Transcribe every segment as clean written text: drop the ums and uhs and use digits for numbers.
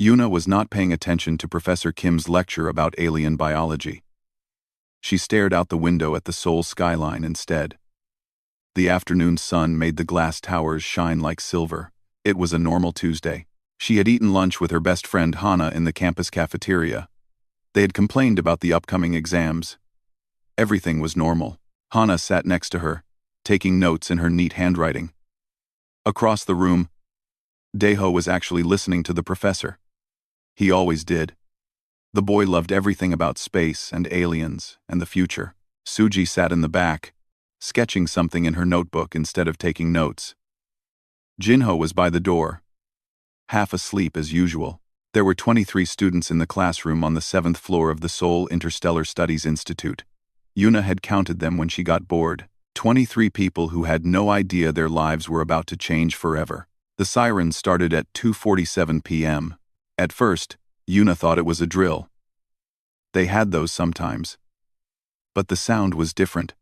Yuna was not paying attention to Professor Kim's lecture about alien biology. She stared out the window at the Seoul skyline instead. The afternoon sun made the glass towers shine like silver. It was a normal Tuesday. She had eaten lunch with her best friend Hana in the campus cafeteria. They had complained about the upcoming exams. Everything was normal. Hana sat next to her, taking notes in her neat handwriting. Across the room, Daeho was actually listening to the professor. He always did. The boy loved everything about space and aliens and the future. Suji sat in the back, sketching something in her notebook instead of taking notes. Jinho was by the door, half asleep as usual. There were 23 students in the classroom on the 7th floor of the Seoul Interstellar Studies Institute. Yuna had counted them when she got bored. 23 people who had no idea their lives were about to change forever. The sirens started at 2:47 p.m. At first, Yuna thought it was a drill. They had those sometimes. But the sound was different.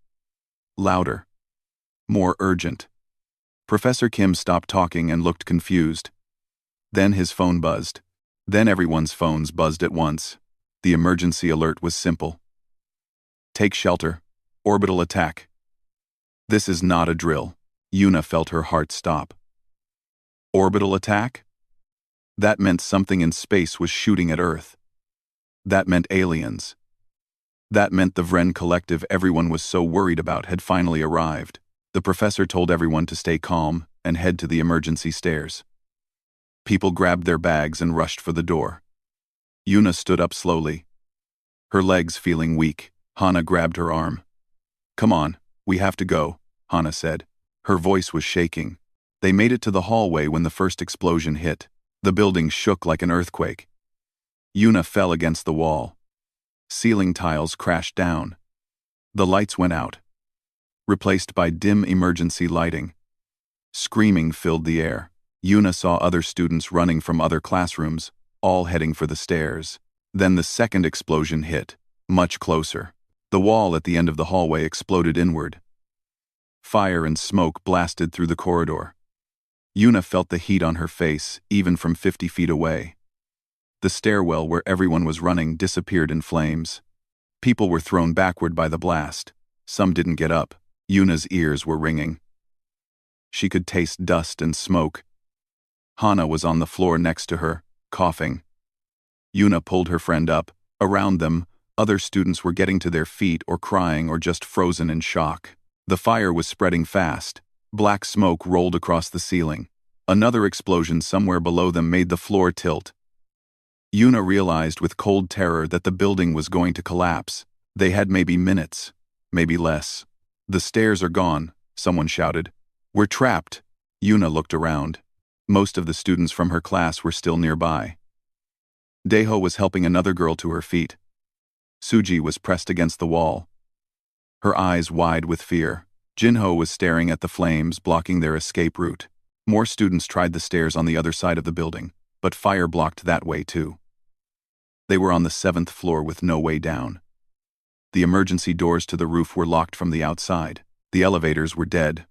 Louder. More urgent. Professor Kim stopped talking and looked confused. Then his phone buzzed. Then everyone's phones buzzed at once. The emergency alert was simple. Take shelter. Orbital attack. This is not a drill. Yuna felt her heart stop. Orbital attack? That meant something in space was shooting at Earth. That meant aliens. That meant the Vren collective everyone was so worried about had finally arrived. The professor told everyone to stay calm and head to the emergency stairs. People grabbed their bags and rushed for the door. Yuna stood up slowly, her legs feeling weak. Hana grabbed her arm. Come on, we have to go, Hana said. Her voice was shaking. They made it to the hallway when the first explosion hit. The building shook like an earthquake. Yuna fell against the wall. Ceiling tiles crashed down. The lights went out, replaced by dim emergency lighting. Screaming filled the air. Yuna saw other students running from other classrooms, all heading for the stairs. Then the second explosion hit, much closer. The wall at the end of the hallway exploded inward. Fire and smoke blasted through the corridor. Yuna felt the heat on her face, even from 50 feet away. The stairwell where everyone was running disappeared in flames. People were thrown backward by the blast. Some didn't get up. Yuna's ears were ringing. She could taste dust and smoke. Hana was on the floor next to her, coughing. Yuna pulled her friend up. Around them, other students were getting to their feet or crying or just frozen in shock. The fire was spreading fast. Black smoke rolled across the ceiling. Another explosion somewhere below them made the floor tilt. Yuna realized with cold terror that the building was going to collapse. They had maybe minutes, maybe less. The stairs are gone, someone shouted. We're trapped. Yuna looked around. Most of the students from her class were still nearby. Daeho was helping another girl to her feet. Suji was pressed against the wall, her eyes wide with fear. Jinho was staring at the flames, blocking their escape route. More students tried the stairs on the other side of the building, but fire blocked that way too. They were on the 7th floor with no way down. The emergency doors to the roof were locked from the outside. The elevators were dead.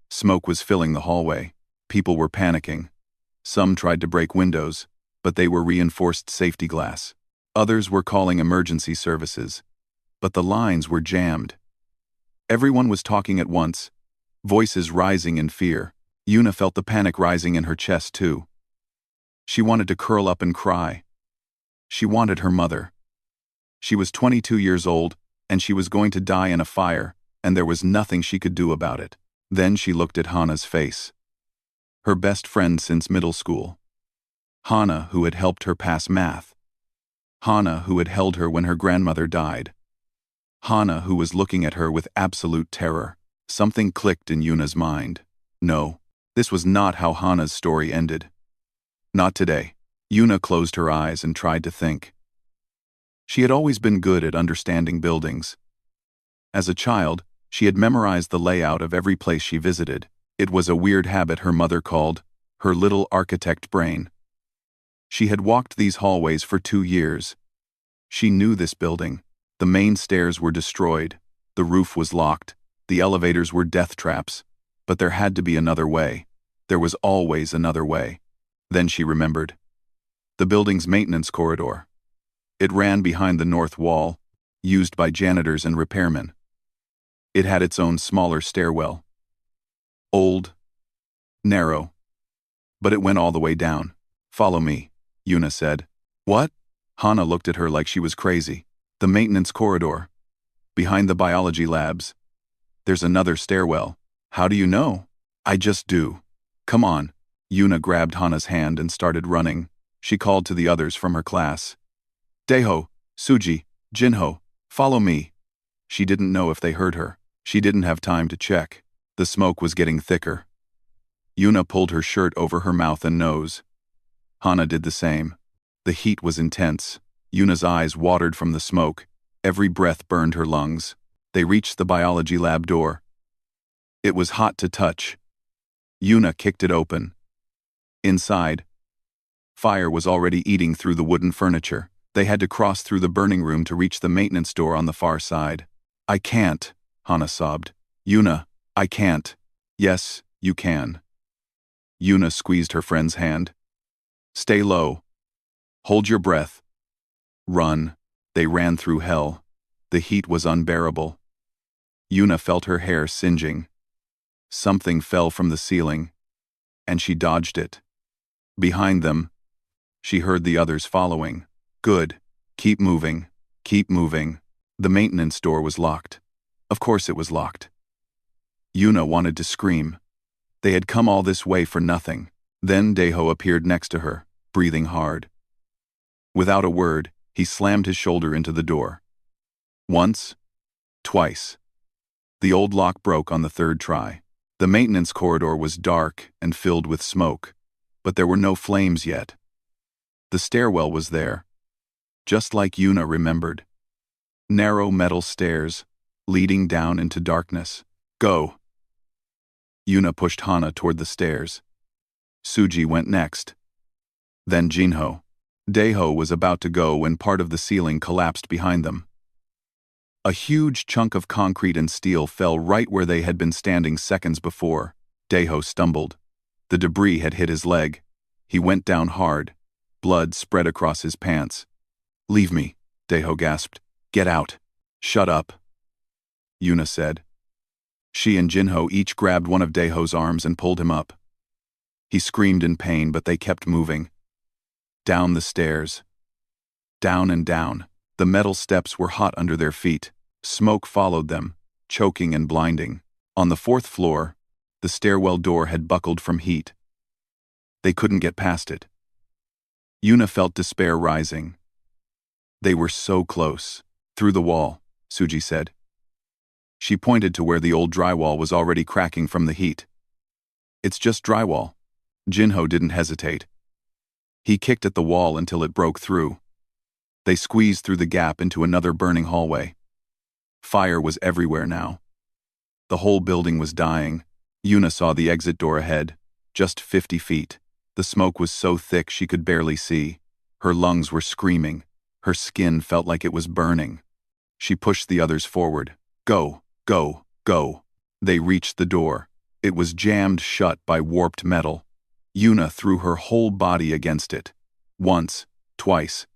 Smoke was filling the hallway. People were panicking. Some tried to break windows, but they were reinforced safety glass. Others were calling emergency services, but the lines were jammed. Everyone was talking at once, voices rising in fear. Yuna felt the panic rising in her chest too. She wanted to curl up and cry. She wanted her mother. She was 22 years old, and she was going to die in a fire, and there was nothing she could do about it. Then she looked at Hana's face. Her best friend since middle school. Hana, who had helped her pass math. Hana, who had held her when her grandmother died. Hana, who was looking at her with absolute terror. Something clicked in Yuna's mind. No, this was not how Hana's story ended. Not today. Yuna closed her eyes and tried to think. She had always been good at understanding buildings. As a child, she had memorized the layout of every place she visited. It was a weird habit her mother called her little architect brain. She had walked these hallways for 2 years. She knew this building. The main stairs were destroyed. The roof was locked. The elevators were death traps. But there had to be another way. There was always another way. Then she remembered. The building's maintenance corridor. It ran behind the north wall, used by janitors and repairmen. It had its own smaller stairwell. Old, narrow, but it went all the way down. "Follow me," Yuna said. "What?" Hana looked at her like she was crazy. "The maintenance corridor. Behind the biology labs. There's another stairwell." "How do you know?" "I just do. Come on." Yuna grabbed Hana's hand and started running. She called to the others from her class. "Daeho, Suji, Jinho, follow me." She didn't know if they heard her. She didn't have time to check. The smoke was getting thicker. Yuna pulled her shirt over her mouth and nose. Hana did the same. The heat was intense. Yuna's eyes watered from the smoke. Every breath burned her lungs. They reached the biology lab door. It was hot to touch. Yuna kicked it open. Inside, fire was already eating through the wooden furniture. They had to cross through the burning room to reach the maintenance door on the far side. "I can't," Hana sobbed. "Yuna, I can't." "Yes, you can." Yuna squeezed her friend's hand. "Stay low. Hold your breath. Run." They ran through hell. The heat was unbearable. Yuna felt her hair singeing. Something fell from the ceiling, and she dodged it. Behind them, she heard the others following. "Good. Keep moving. Keep moving." The maintenance door was locked. Of course it was locked. Yuna wanted to scream. They had come all this way for nothing. Then Daeho appeared next to her, breathing hard. Without a word, he slammed his shoulder into the door. Once, twice. The old lock broke on the third try. The maintenance corridor was dark and filled with smoke, but there were no flames yet. The stairwell was there, just like Yuna remembered. Narrow metal stairs, leading down into darkness. "Go." Yuna pushed Hana toward the stairs. Suji went next. Then Jinho. Daeho was about to go when part of the ceiling collapsed behind them. A huge chunk of concrete and steel fell right where they had been standing seconds before. Daeho stumbled. The debris had hit his leg. He went down hard. Blood spread across his pants. "Leave me," Daeho gasped. "Get out." "Shut up," Yuna said. She and Jinho each grabbed one of Daeho's arms and pulled him up. He screamed in pain, but they kept moving. Down the stairs. Down and down. The metal steps were hot under their feet. Smoke followed them, choking and blinding. On the fourth floor, the stairwell door had buckled from heat. They couldn't get past it. Yuna felt despair rising. They were so close. "Through the wall," Suji said. She pointed to where the old drywall was already cracking from the heat. "It's just drywall." Jinho didn't hesitate. He kicked at the wall until it broke through. They squeezed through the gap into another burning hallway. Fire was everywhere now. The whole building was dying. Yuna saw the exit door ahead, just 50 feet. The smoke was so thick she could barely see. Her lungs were screaming. Her skin felt like it was burning. She pushed the others forward. "Go, go, go." They reached the door. It was jammed shut by warped metal. Yuna threw her whole body against it. Once, twice.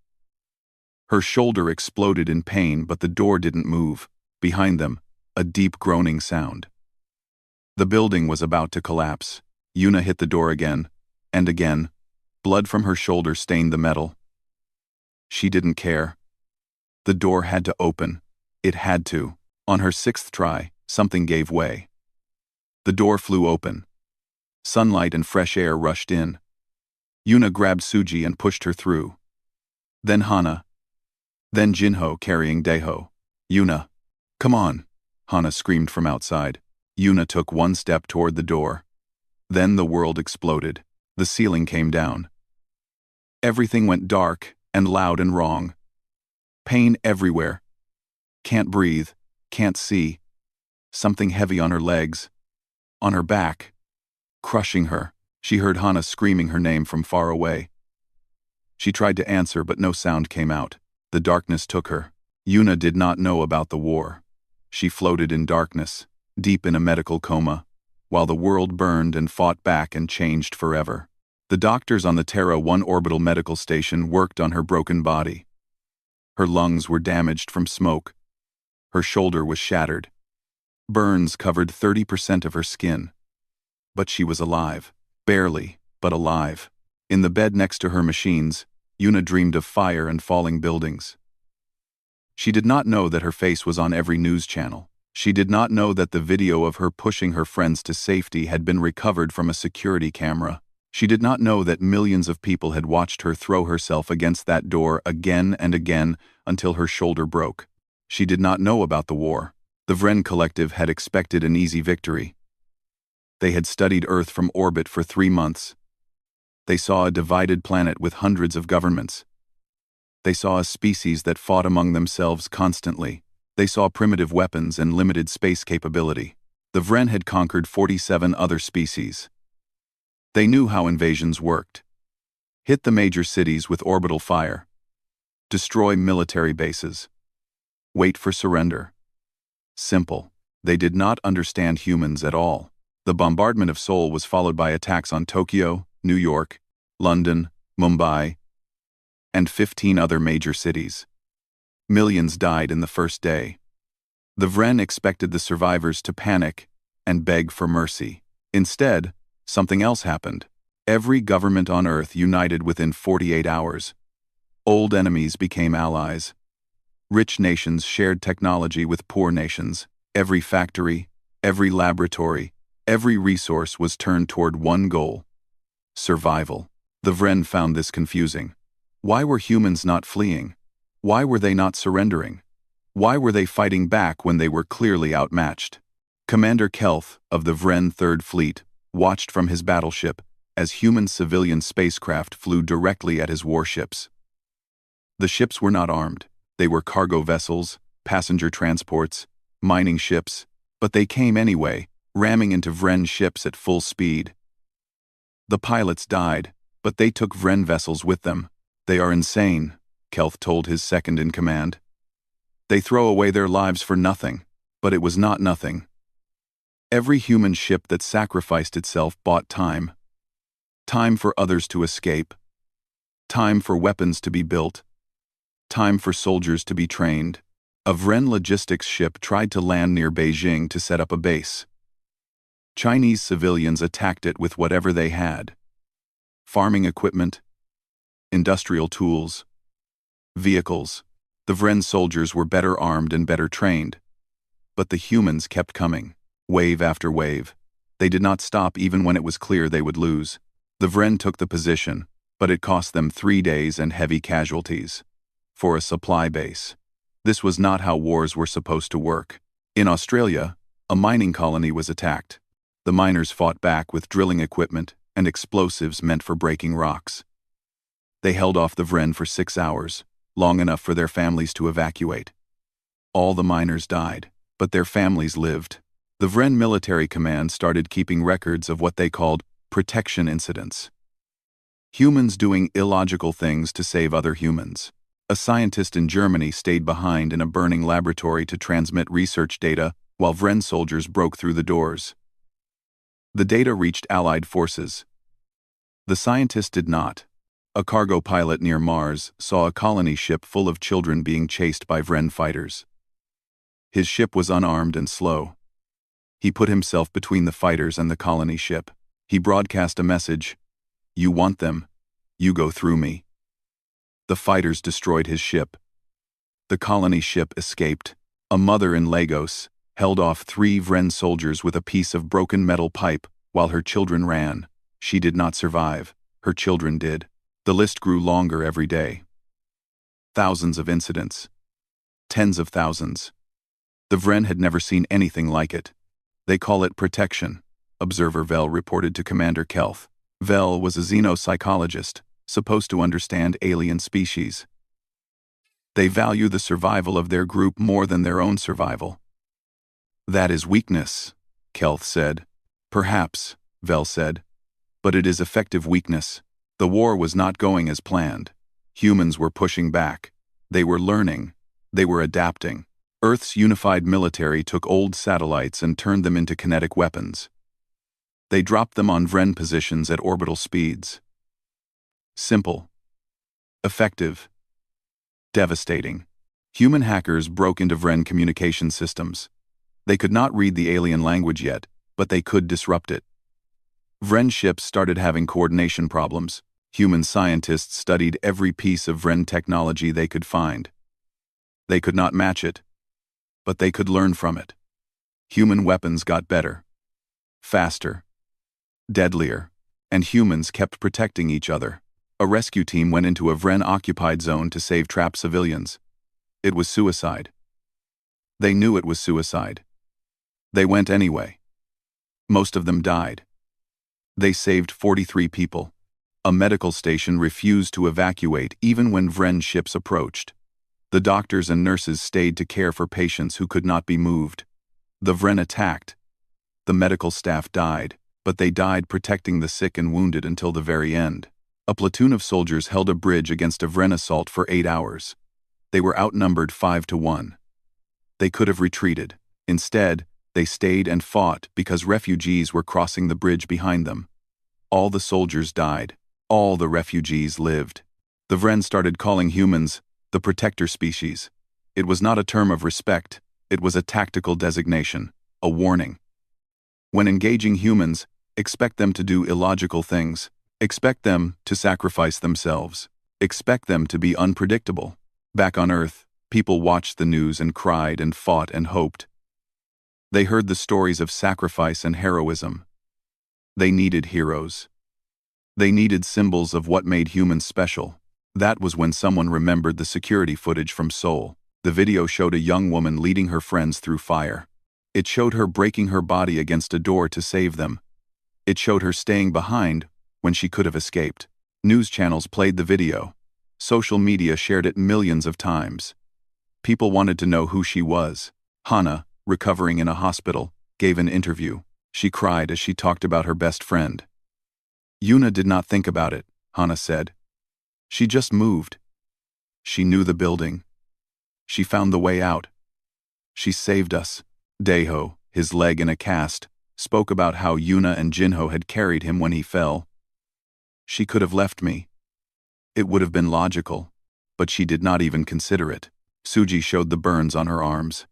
Her shoulder exploded in pain, but the door didn't move. Behind them, a deep groaning sound. The building was about to collapse. Yuna hit the door again, and again. Blood from her shoulder stained the metal. She didn't care. The door had to open. It had to. On her sixth try, something gave way. The door flew open. Sunlight and fresh air rushed in. Yuna grabbed Suji and pushed her through. Then Hana. Then Jinho carrying Daeho. "Yuna, come on," Hana screamed from outside. Yuna took one step toward the door. Then the world exploded. The ceiling came down. Everything went dark and loud and wrong. Pain everywhere. Can't breathe, can't see. Something heavy on her legs. On her back. Crushing her. She heard Hana screaming her name from far away. She tried to answer, but no sound came out. The darkness took her. Yuna did not know about the war. She floated in darkness, deep in a medical coma, while the world burned and fought back and changed forever. The doctors on the Terra 1 orbital medical station worked on her broken body. Her lungs were damaged from smoke. Her shoulder was shattered. Burns covered 30% of her skin. But she was alive. Barely, but alive. In the bed next to her machines, Yuna dreamed of fire and falling buildings. She did not know that her face was on every news channel. She did not know that the video of her pushing her friends to safety had been recovered from a security camera. She did not know that millions of people had watched her throw herself against that door again and again until her shoulder broke. She did not know about the war. The Vren Collective had expected an easy victory. They had studied Earth from orbit for 3 months. They saw a divided planet with hundreds of governments. They saw a species that fought among themselves constantly. They saw primitive weapons and limited space capability. The Vren had conquered 47 other species. They knew how invasions worked. Hit the major cities with orbital fire. Destroy military bases. Wait for surrender. Simple. They did not understand humans at all. The bombardment of Seoul was followed by attacks on Tokyo, New York, London, Mumbai, and 15 other major cities. Millions died in the first day. The Vren expected the survivors to panic and beg for mercy. Instead, something else happened. Every government on Earth united within 48 hours. Old enemies became allies. Rich nations shared technology with poor nations. Every factory, every laboratory, every resource was turned toward one goal: survival. The Vren found this confusing. Why were humans not fleeing? Why were they not surrendering? Why were they fighting back when they were clearly outmatched? Commander Kelth of the Vren Third Fleet watched from his battleship as human civilian spacecraft flew directly at his warships. The ships were not armed. They were cargo vessels, passenger transports, mining ships, but they came anyway, ramming into Vren ships at full speed. The pilots died, but they took Vren vessels with them. They are insane, Kelth told his second-in-command. They throw away their lives for nothing, but it was not nothing. Every human ship that sacrificed itself bought time. Time for others to escape. Time for weapons to be built. Time for soldiers to be trained. A Vren logistics ship tried to land near Beijing to set up a base. Chinese civilians attacked it with whatever they had: farming equipment, industrial tools, vehicles. The Vren soldiers were better armed and better trained. But the humans kept coming, wave after wave. They did not stop even when it was clear they would lose. The Vren took the position, but it cost them 3 days and heavy casualties. For a supply base. This was not how wars were supposed to work. In Australia, a mining colony was attacked. The miners fought back with drilling equipment and explosives meant for breaking rocks. They held off the Vren for 6 hours, long enough for their families to evacuate. All the miners died, but their families lived. The Vren Military Command started keeping records of what they called protection incidents. Humans doing illogical things to save other humans. A scientist in Germany stayed behind in a burning laboratory to transmit research data while Vren soldiers broke through the doors. The data reached Allied forces. The scientist did not. A cargo pilot near Mars saw a colony ship full of children being chased by Vren fighters. His ship was unarmed and slow. He put himself between the fighters and the colony ship. He broadcast a message: "You want them, you go through me." The fighters destroyed his ship. The colony ship escaped. A mother in Lagos held off 3 Vren soldiers with a piece of broken metal pipe while her children ran. She did not survive. Her children did. The list grew longer every day. Thousands of incidents. Tens of thousands. The Vren had never seen anything like it. They call it protection, Observer Vel reported to Commander Kelth. Vel was a xenopsychologist, supposed to understand alien species. They value the survival of their group more than their own survival. That is weakness, Kelth said. Perhaps, Vel said. But it is effective weakness. The war was not going as planned. Humans were pushing back. They were learning. They were adapting. Earth's unified military took old satellites and turned them into kinetic weapons. They dropped them on Vren positions at orbital speeds. Simple. Effective. Devastating. Human hackers broke into Vren communication systems. They could not read the alien language yet, but they could disrupt it. Vren ships started having coordination problems. Human scientists studied every piece of Vren technology they could find. They could not match it, but they could learn from it. Human weapons got better, faster, deadlier, and humans kept protecting each other. A rescue team went into a Vren-occupied zone to save trapped civilians. It was suicide. They knew it was suicide. They went anyway. Most of them died. They saved 43 people. A medical station refused to evacuate even when Vren ships approached. The doctors and nurses stayed to care for patients who could not be moved. The Vren attacked. The medical staff died, but they died protecting the sick and wounded until the very end. A platoon of soldiers held a bridge against a Vren assault for 8 hours. They were outnumbered 5-1. They could have retreated. Instead, they stayed and fought because refugees were crossing the bridge behind them. All the soldiers died. All the refugees lived. The Vren started calling humans the protector species. It was not a term of respect, it was a tactical designation, a warning. When engaging humans, expect them to do illogical things. Expect them to sacrifice themselves. Expect them to be unpredictable. Back on Earth, people watched the news and cried and fought and hoped. They heard the stories of sacrifice and heroism. They needed heroes. They needed symbols of what made humans special. That was when someone remembered the security footage from Seoul. The video showed a young woman leading her friends through fire. It showed her breaking her body against a door to save them. It showed her staying behind when she could have escaped. News channels played the video. Social media shared it millions of times. People wanted to know who she was. Hana, recovering in a hospital, gave an interview. She cried as she talked about her best friend. Yuna did not think about it, Hana said. She just moved. She knew the building. She found the way out. She saved us. Daeho, his leg in a cast, spoke about how Yuna and Jinho had carried him when he fell. She could have left me. It would have been logical, but she did not even consider it. Suji showed the burns on her arms.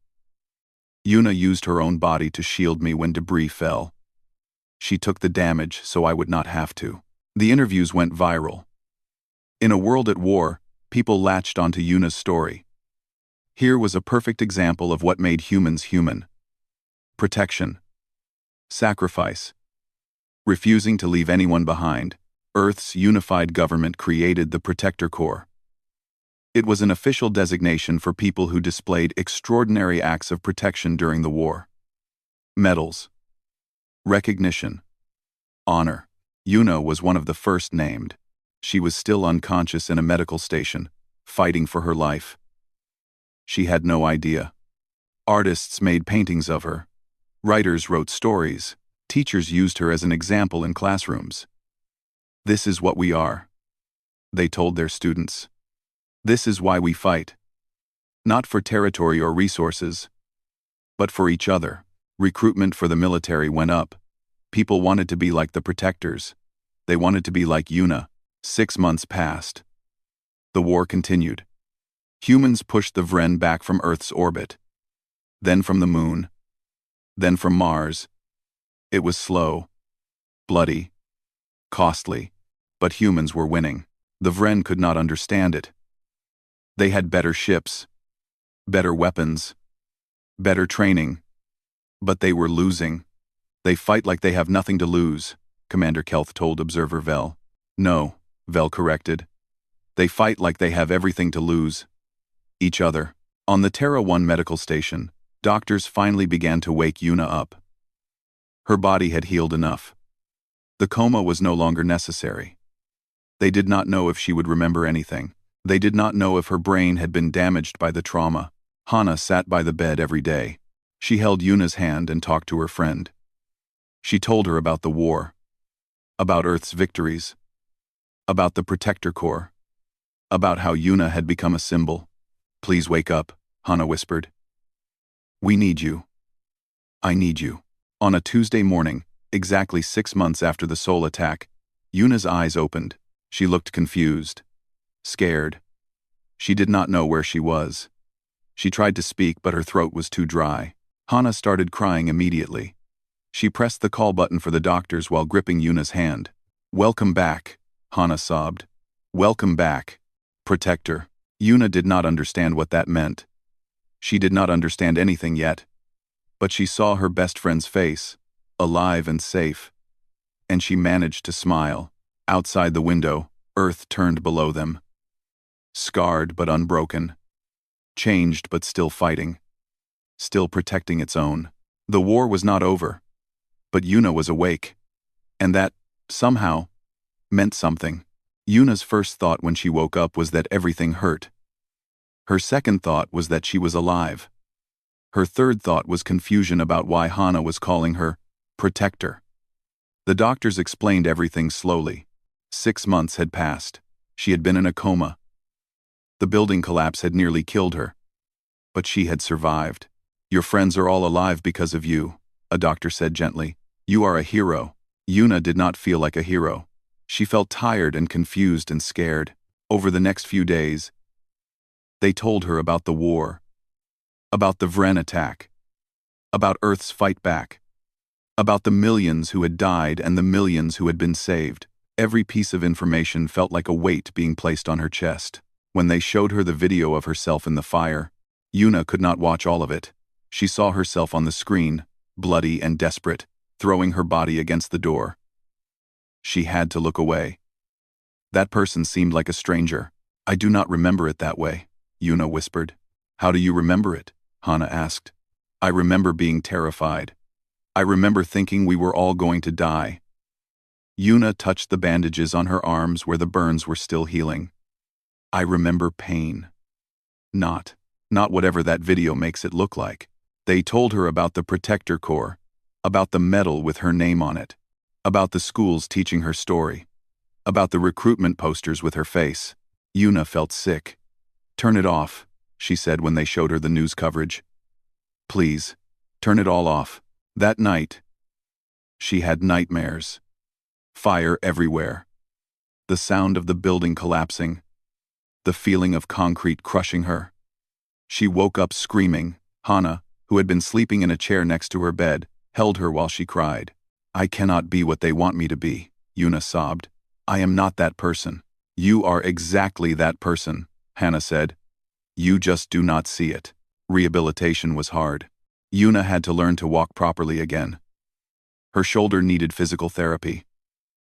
Yuna used her own body to shield me when debris fell. She took the damage so I would not have to. The interviews went viral. In a world at war, people latched onto Yuna's story. Here was a perfect example of what made humans human. Protection. Sacrifice. Refusing to leave anyone behind, Earth's unified government created the Protector Corps. It was an official designation for people who displayed extraordinary acts of protection during the war. Medals. Recognition. Honor. Yuna was one of the first named. She was still unconscious in a medical station, fighting for her life. She had no idea. Artists made paintings of her. Writers wrote stories. Teachers used her as an example in classrooms. This is what we are, they told their students. This is why we fight. Not for territory or resources, but for each other. Recruitment for the military went up. People wanted to be like the protectors. They wanted to be like Yuna. 6 months passed. The war continued. Humans pushed the Vren back from Earth's orbit. Then from the moon. Then from Mars. It was slow, bloody, costly, but humans were winning. The Vren could not understand it. They had better ships, better weapons, better training, but they were losing. They fight like they have nothing to lose, Commander Kelth told Observer Vel. No, Vel corrected. They fight like they have everything to lose. Each other. On the Terra 1 medical station, doctors finally began to wake Yuna up. Her body had healed enough. The coma was no longer necessary. They did not know if she would remember anything. They did not know if her brain had been damaged by the trauma. Hana sat by the bed every day. She held Yuna's hand and talked to her friend. She told her about the war, about Earth's victories, about the Protector Corps, about how Yuna had become a symbol. Please wake up, Hana whispered. We need you. I need you. On a Tuesday morning, exactly 6 months after the Seoul attack, Yuna's eyes opened. She looked confused, scared. She did not know where she was. She tried to speak, but her throat was too dry. Hana started crying immediately. She pressed the call button for the doctors while gripping Yuna's hand. "Welcome back," Hana sobbed. "Welcome back, Protector." Yuna did not understand what that meant. She did not understand anything yet. But she saw her best friend's face, alive and safe. And she managed to smile. Outside the window, Earth turned below them. Scarred but unbroken. Changed but still fighting. Still protecting its own. The war was not over. But Yuna was awake. And that, somehow, meant something. Yuna's first thought when she woke up was that everything hurt. Her second thought was that she was alive. Her third thought was confusion about why Hana was calling her Protector. The doctors explained everything slowly. 6 months had passed. She had been in a coma. The building collapse had nearly killed her. But she had survived. "Your friends are all alive because of you," a doctor said gently. "You are a hero." Yuna did not feel like a hero. She felt tired and confused and scared. Over the next few days, they told her about the war, about the Vren attack, about Earth's fight back, about the millions who had died and the millions who had been saved. Every piece of information felt like a weight being placed on her chest. When they showed her the video of herself in the fire, Yuna could not watch all of it. She saw herself on the screen, bloody and desperate, throwing her body against the door. She had to look away. That person seemed like a stranger. "I do not remember it that way," Yuna whispered. "How do you remember it?" Hana asked. "I remember being terrified. I remember thinking we were all going to die." Yuna touched the bandages on her arms where the burns were still healing. "I remember pain. Not whatever that video makes it look like." They told her about the Protector Corps, about the medal with her name on it, about the schools teaching her story, about the recruitment posters with her face. Yuna felt sick. "Turn it off," she said when they showed her the news coverage. "Please, turn it all off." That night, she had nightmares. Fire everywhere. The sound of the building collapsing. The feeling of concrete crushing her. She woke up screaming. Hana, who had been sleeping in a chair next to her bed, held her while she cried. "I cannot be what they want me to be," Yuna sobbed. "I am not that person." "You are exactly that person," Hana said. "You just do not see it." Rehabilitation was hard. Yuna had to learn to walk properly again. Her shoulder needed physical therapy.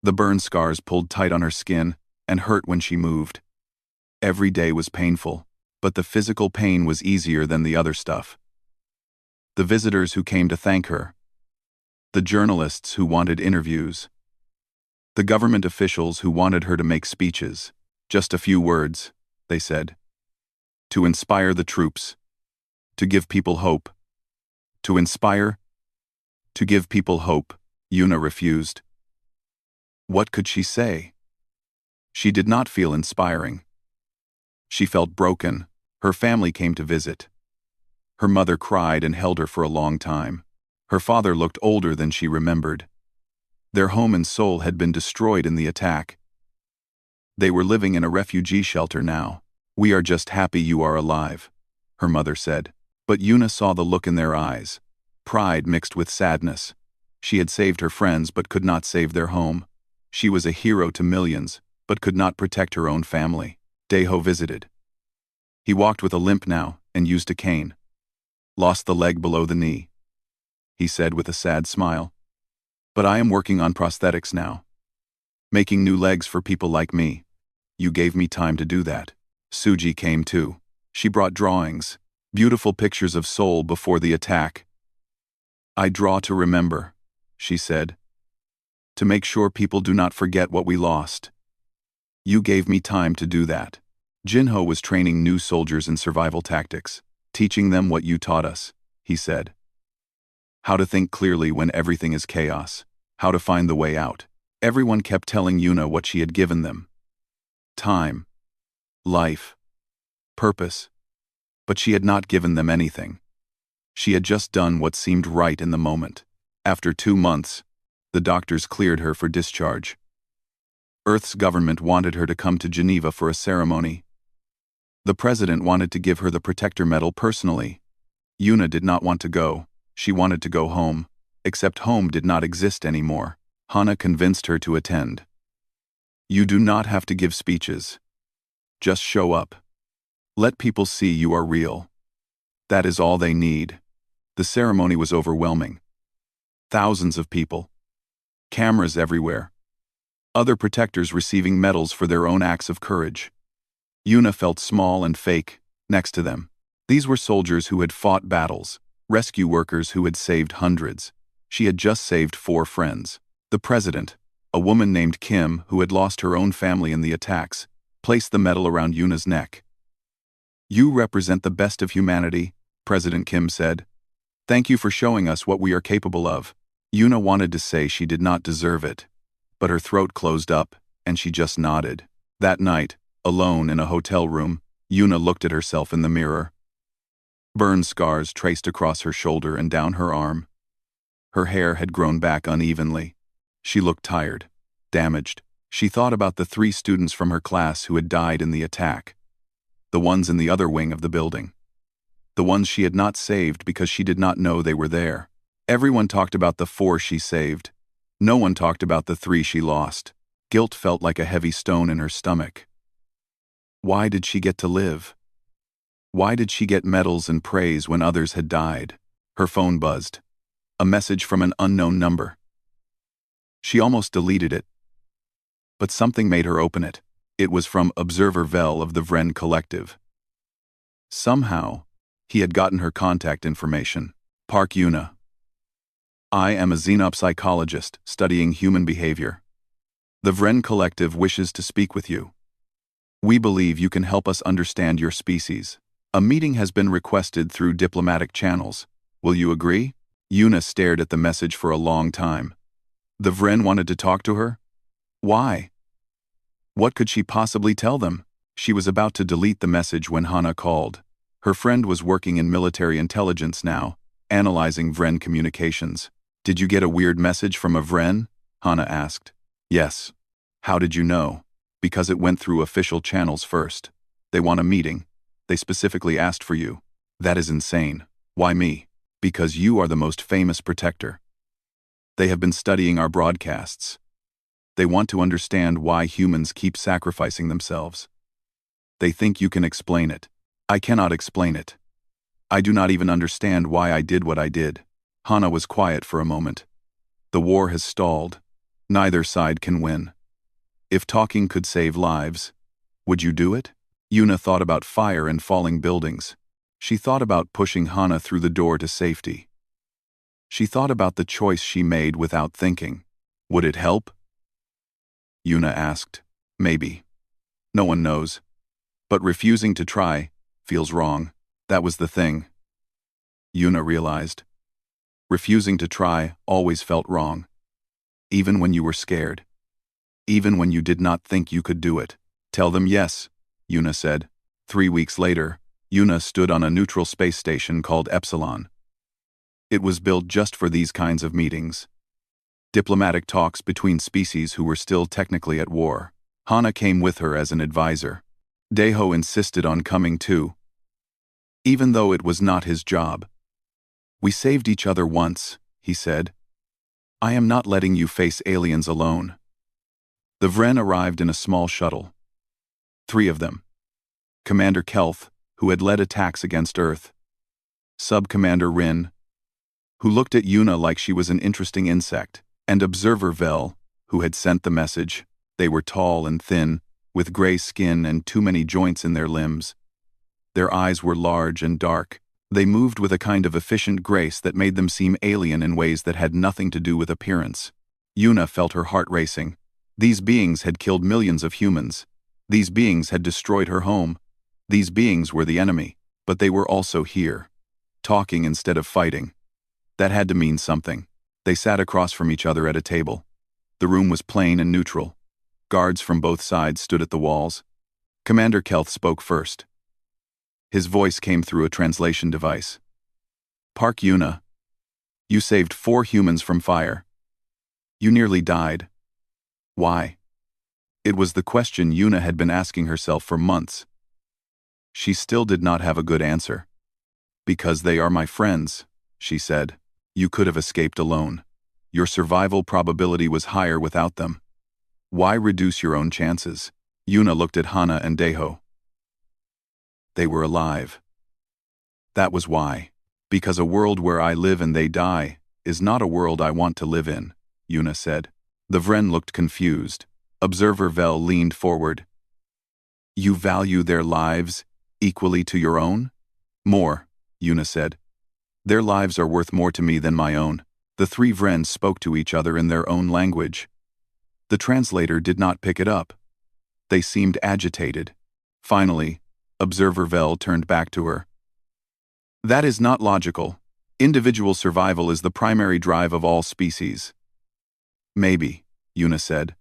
The burn scars pulled tight on her skin and hurt when she moved. Every day was painful, but the physical pain was easier than the other stuff. The visitors who came to thank her. The journalists who wanted interviews. The government officials who wanted her to make speeches. "Just a few words," they said. "To inspire the troops. To give people hope." To inspire? To give people hope, Yuna refused. What could she say? She did not feel inspiring. She felt broken. Her family came to visit. Her mother cried and held her for a long time. Her father looked older than she remembered. Their home and soul had been destroyed in the attack. They were living in a refugee shelter now. "We are just happy you are alive," her mother said. But Yuna saw the look in their eyes. Pride mixed with sadness. She had saved her friends but could not save their home. She was a hero to millions, but could not protect her own family. Deho visited. He walked with a limp now and used a cane. "Lost the leg below the knee," he said with a sad smile. "But I am working on prosthetics now. Making new legs for people like me. You gave me time to do that." Suji came too. She brought drawings, beautiful pictures of Seoul before the attack. "I draw to remember," she said. "To make sure people do not forget what we lost. You gave me time to do that." Jinho was training new soldiers in survival tactics, teaching them what you taught us, he said. How to think clearly when everything is chaos. How to find the way out. Everyone kept telling Yuna what she had given them. Time. Life. Purpose. But she had not given them anything. She had just done what seemed right in the moment. After 2 months, the doctors cleared her for discharge. Earth's government wanted her to come to Geneva for a ceremony. The president wanted to give her the Protector Medal personally. Yuna did not want to go. She wanted to go home. Except home did not exist anymore. Hana convinced her to attend. You do not have to give speeches. Just show up. Let people see you are real. That is all they need. The ceremony was overwhelming. Thousands of people. Cameras everywhere. Other protectors receiving medals for their own acts of courage. Yuna felt small and fake next to them. These were soldiers who had fought battles, rescue workers who had saved hundreds. She had just saved 4 friends. The president, a woman named Kim who had lost her own family in the attacks, placed the medal around Yuna's neck. You represent the best of humanity, President Kim said. Thank you for showing us what we are capable of. Yuna wanted to say she did not deserve it, but her throat closed up, and she just nodded. That night, alone in a hotel room, Yuna looked at herself in the mirror. Burn scars traced across her shoulder and down her arm. Her hair had grown back unevenly. She looked tired, damaged. She thought about the 3 students from her class who had died in the attack. The ones in the other wing of the building. The ones she had not saved because she did not know they were there. Everyone talked about the 4 she saved. No one talked about the 3 she lost. Guilt felt like a heavy stone in her stomach. Why did she get to live? Why did she get medals and praise when others had died? Her phone buzzed. A message from an unknown number. She almost deleted it. But something made her open it. It was from Observer Vel of the Vren Collective. Somehow, he had gotten her contact information. Park Yuna. I am a xenopsychologist studying human behavior. The Vren Collective wishes to speak with you. We believe you can help us understand your species. A meeting has been requested through diplomatic channels. Will you agree? Yuna stared at the message for a long time. The Vren wanted to talk to her? Why? What could she possibly tell them? She was about to delete the message when Hana called. Her friend was working in military intelligence now, analyzing Vren communications. Did you get a weird message from a Vren? Hana asked. Yes. How did you know? Because it went through official channels first. They want a meeting. They specifically asked for you. That is insane. Why me? Because you are the most famous protector. They have been studying our broadcasts. They want to understand why humans keep sacrificing themselves. They think you can explain it. I cannot explain it. I do not even understand why I did what I did. Hana was quiet for a moment. The war has stalled. Neither side can win. If talking could save lives, would you do it? Yuna thought about fire and falling buildings. She thought about pushing Hana through the door to safety. She thought about the choice she made without thinking. Would it help? Yuna asked. Maybe. No one knows. But refusing to try feels wrong. That was the thing. Yuna realized. Refusing to try always felt wrong. Even when you were scared. Even when you did not think you could do it. Tell them yes, Yuna said. 3 weeks later, Yuna stood on a neutral space station called Epsilon. It was built just for these kinds of meetings. Diplomatic talks between species who were still technically at war. Hana came with her as an advisor. Deho insisted on coming too, even though it was not his job. We saved each other once, he said. I am not letting you face aliens alone. The Vren arrived in a small shuttle. 3 of them. Commander Kelth, who had led attacks against Earth. Sub-Commander Rin, who looked at Yuna like she was an interesting insect, and Observer Vel, who had sent the message. They were tall and thin, with gray skin and too many joints in their limbs. Their eyes were large and dark. They moved with a kind of efficient grace that made them seem alien in ways that had nothing to do with appearance. Yuna felt her heart racing. These beings had killed millions of humans. These beings had destroyed her home. These beings were the enemy, but they were also here, talking instead of fighting. That had to mean something. They sat across from each other at a table. The room was plain and neutral. Guards from both sides stood at the walls. Commander Kelth spoke first. His voice came through a translation device. Park Yuna. You saved 4 humans from fire. You nearly died. Why? It was the question Yuna had been asking herself for months. She still did not have a good answer. Because they are my friends, she said. You could have escaped alone. Your survival probability was higher without them. Why reduce your own chances? Yuna looked at Hana and Deho. They were alive. That was why. Because a world where I live and they die is not a world I want to live in, Yuna said. The Vren looked confused. Observer Vel leaned forward. You value their lives equally to your own? More, Yuna said. Their lives are worth more to me than my own. The three Vren spoke to each other in their own language. The translator did not pick it up. They seemed agitated. Finally, Observer Vel turned back to her. That is not logical. Individual survival is the primary drive of all species. Maybe, Yuna said.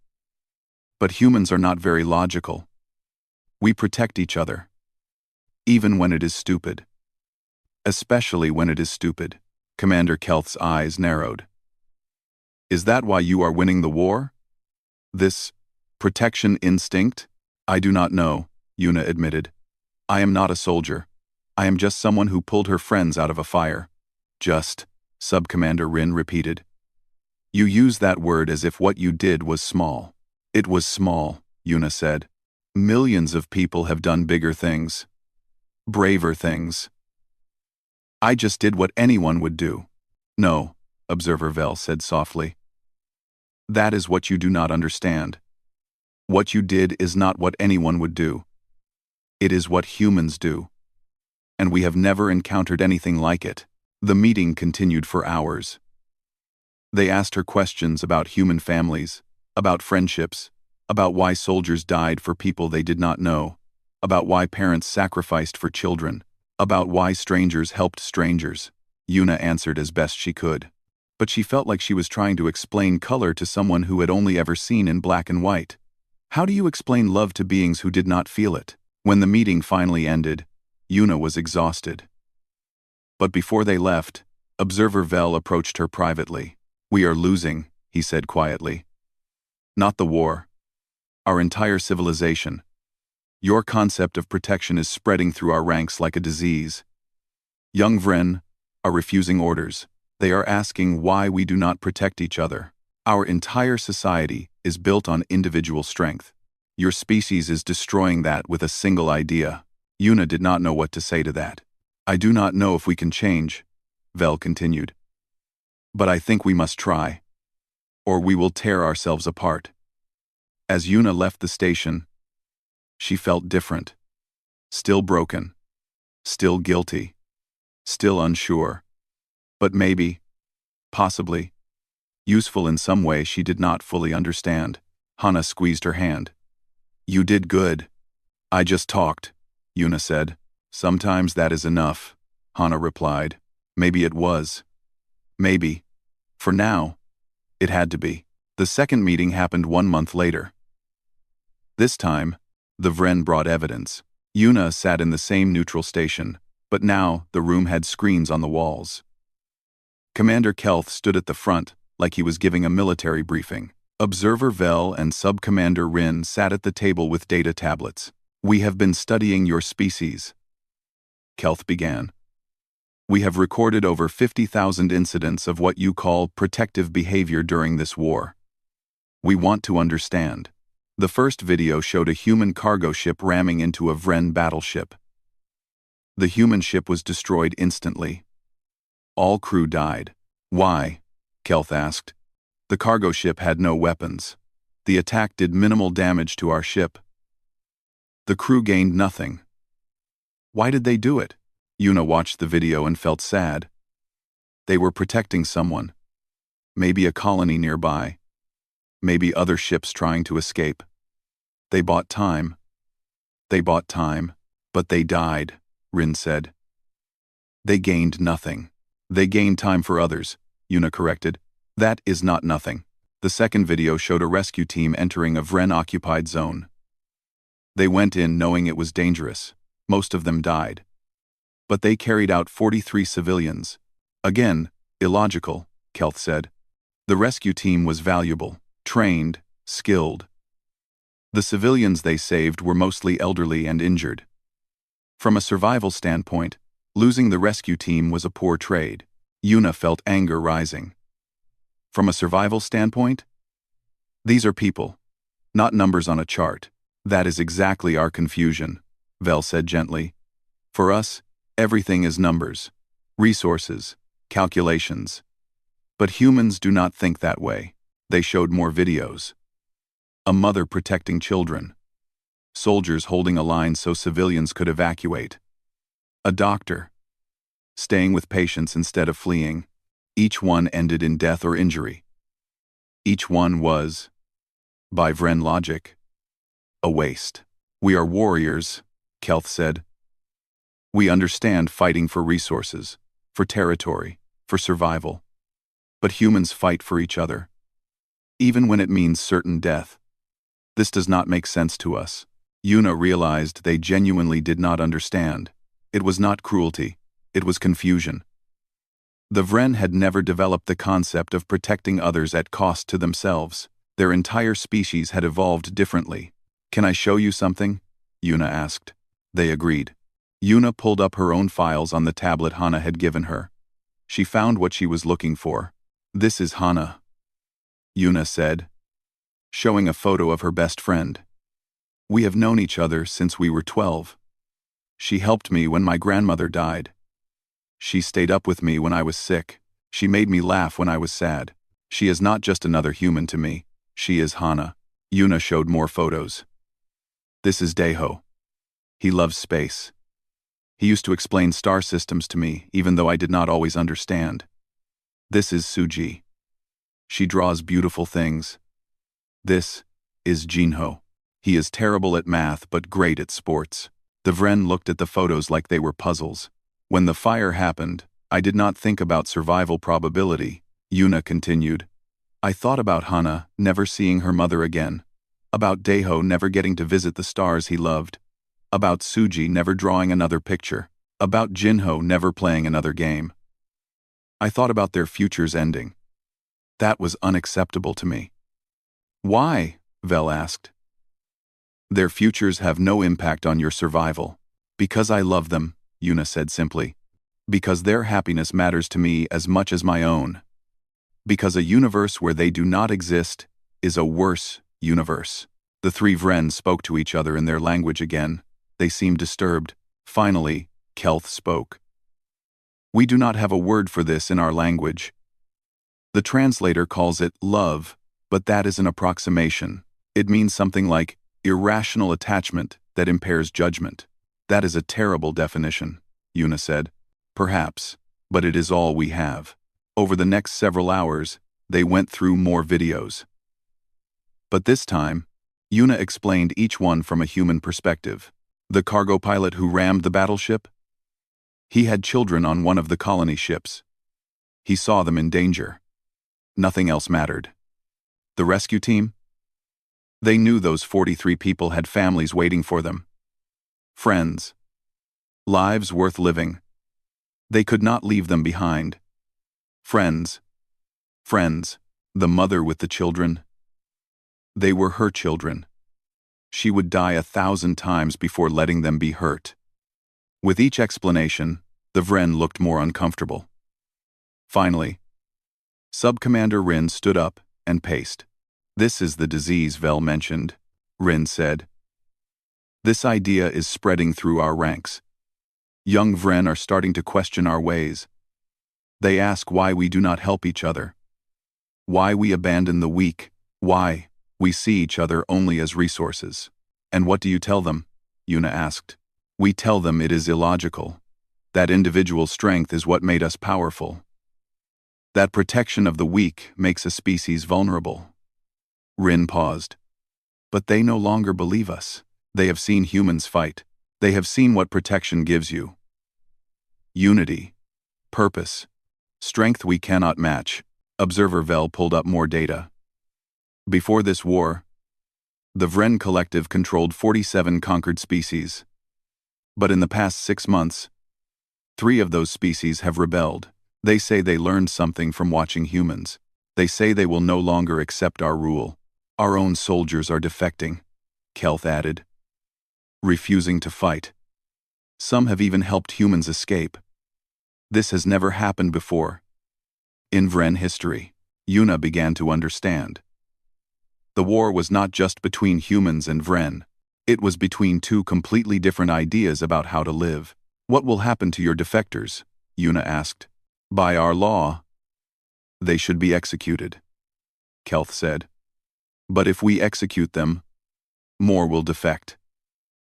But humans are not very logical. We protect each other. Even when it is stupid. Especially when it is stupid. Commander Kelth's eyes narrowed. Is that why you are winning the war? This protection instinct? I do not know, Yuna admitted. I am not a soldier. I am just someone who pulled her friends out of a fire. Just, Sub-Commander Rin repeated. You use that word as if what you did was small. It was small, Yuna said. Millions of people have done bigger things. Braver things. I just did what anyone would do. No, Observer Vel said softly. That is what you do not understand. What you did is not what anyone would do. It is what humans do. And we have never encountered anything like it. The meeting continued for hours. They asked her questions about human families, about friendships, about why soldiers died for people they did not know, about why parents sacrificed for children, about why strangers helped strangers. Yuna answered as best she could. But she felt like she was trying to explain color to someone who had only ever seen in black and white. How do you explain love to beings who did not feel it? When the meeting finally ended, Yuna was exhausted. But before they left, Observer Vel approached her privately. We are losing, he said quietly. Not the war. Our entire civilization. Your concept of protection is spreading through our ranks like a disease. Young Vren are refusing orders. They are asking why we do not protect each other. Our entire society is built on individual strength. Your species is destroying that with a single idea. Yuna did not know what to say to that. I do not know if we can change, Vel continued. But I think we must try. Or we will tear ourselves apart. As Yuna left the station, she felt different. Still broken. Still guilty. Still unsure. But maybe, possibly, useful in some way she did not fully understand. Hana squeezed her hand. You did good. I just talked, Yuna said. Sometimes that is enough, Hana replied. Maybe it was. Maybe. For now, it had to be. The second meeting happened 1 month later. This time, the Vren brought evidence. Yuna sat in the same neutral station, but now the room had screens on the walls. Commander Kelth stood at the front, like he was giving a military briefing. Observer Vel and Sub-Commander Rin sat at the table with data tablets. We have been studying your species, Kelth began. We have recorded over 50,000 incidents of what you call protective behavior during this war. We want to understand. The first video showed a human cargo ship ramming into a Vren battleship. The human ship was destroyed instantly. All crew died. Why? Kelth asked. The cargo ship had no weapons. The attack did minimal damage to our ship. The crew gained nothing. Why did they do it? Yuna watched the video and felt sad. They were protecting someone. Maybe a colony nearby. Maybe other ships trying to escape. They bought time. They bought time. But they died, Rin said. They gained nothing. They gained time for others, Yuna corrected. That is not nothing. The second video showed a rescue team entering a Vren-occupied zone. They went in knowing it was dangerous. Most of them died. But they carried out 43 civilians. Again, illogical, Kelth said. The rescue team was valuable, trained, skilled. The civilians they saved were mostly elderly and injured. From a survival standpoint, losing the rescue team was a poor trade. Yuna felt anger rising. From a survival standpoint? These are people, not numbers on a chart. That is exactly our confusion, Vel said gently. For us, everything is numbers, resources, calculations. But humans do not think that way. They showed more videos. A mother protecting children. Soldiers holding a line so civilians could evacuate. A doctor. Staying with patients instead of fleeing. Each one ended in death or injury. Each one was, by Vren logic, a waste. We are warriors, Kelth said. We understand fighting for resources, for territory, for survival. But humans fight for each other, even when it means certain death. This does not make sense to us. Yuna realized they genuinely did not understand. It was not cruelty, it was confusion. The Vren had never developed the concept of protecting others at cost to themselves. Their entire species had evolved differently. Can I show you something? Yuna asked. They agreed. Yuna pulled up her own files on the tablet Hana had given her. She found what she was looking for. This is Hana, Yuna said, showing a photo of her best friend. We have known each other since we were 12. She helped me when my grandmother died. She stayed up with me when I was sick. She made me laugh when I was sad. She is not just another human to me. She is Hana. Yuna showed more photos. This is Deho. He loves space. He used to explain star systems to me, even though I did not always understand. This is Suji. She draws beautiful things. This is Jinho. He is terrible at math but great at sports. The Vren looked at the photos like they were puzzles. When the fire happened, I did not think about survival probability, Yuna continued. I thought about Hana never seeing her mother again, about Deho never getting to visit the stars he loved, about Suji never drawing another picture, about Jinho never playing another game. I thought about their futures ending. That was unacceptable to me. Why? Vel asked. Their futures have no impact on your survival. Because I love them, Yuna said simply. Because their happiness matters to me as much as my own. Because a universe where they do not exist is a worse universe. The three Vren spoke to each other in their language again. They seemed disturbed. Finally, Kelth spoke. We do not have a word for this in our language. The translator calls it love, but that is an approximation. It means something like irrational attachment that impairs judgment. That is a terrible definition, Yuna said. Perhaps, but it is all we have. Over the next several hours, they went through more videos. But this time, Yuna explained each one from a human perspective. The cargo pilot who rammed the battleship? He had children on one of the colony ships. He saw them in danger. Nothing else mattered. The rescue team? They knew those 43 people had families waiting for them. Friends. Lives worth living. They could not leave them behind. Friends. Friends. The mother with the children. They were her children. She would die 1,000 times before letting them be hurt. With each explanation, the Vren looked more uncomfortable. Finally, Sub-Commander Rin stood up and paced. This is the disease Vel mentioned, Rin said. This idea is spreading through our ranks. Young Vren are starting to question our ways. They ask why we do not help each other. Why we abandon the weak. Why we see each other only as resources. And what do you tell them? Yuna asked. We tell them it is illogical. That individual strength is what made us powerful. That protection of the weak makes a species vulnerable. Rin paused. But they no longer believe us. They have seen humans fight. They have seen what protection gives you. Unity. Purpose. Strength we cannot match. Observer Vel pulled up more data. Before this war, the Vren Collective controlled 47 conquered species. But in the past 6 months, 3 of those species have rebelled. They say they learned something from watching humans. They say they will no longer accept our rule. Our own soldiers are defecting. Kelth added, refusing to fight. Some have even helped humans escape. This has never happened before. In Vren history, Yuna began to understand. The war was not just between humans and Vren. It was between two completely different ideas about how to live. What will happen to your defectors? Yuna asked. By our law, they should be executed, Kelth said. But if we execute them, more will defect.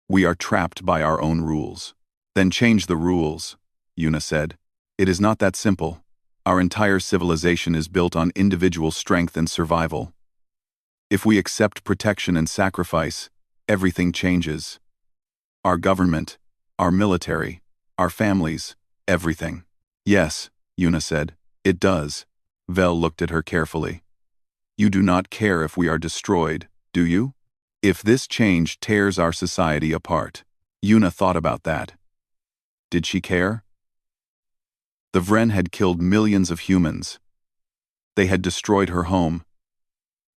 We are trapped by our own rules. Then change the rules, Yuna said. It is not that simple. Our entire civilization is built on individual strength and survival. If we accept protection and sacrifice, everything changes. Our government, our military, our families, everything. Yes, Yuna said, it does. Vel looked at her carefully. You do not care if we are destroyed, do you? If this change tears our society apart. Yuna thought about that. Did she care? The Vren had killed millions of humans. They had destroyed her home.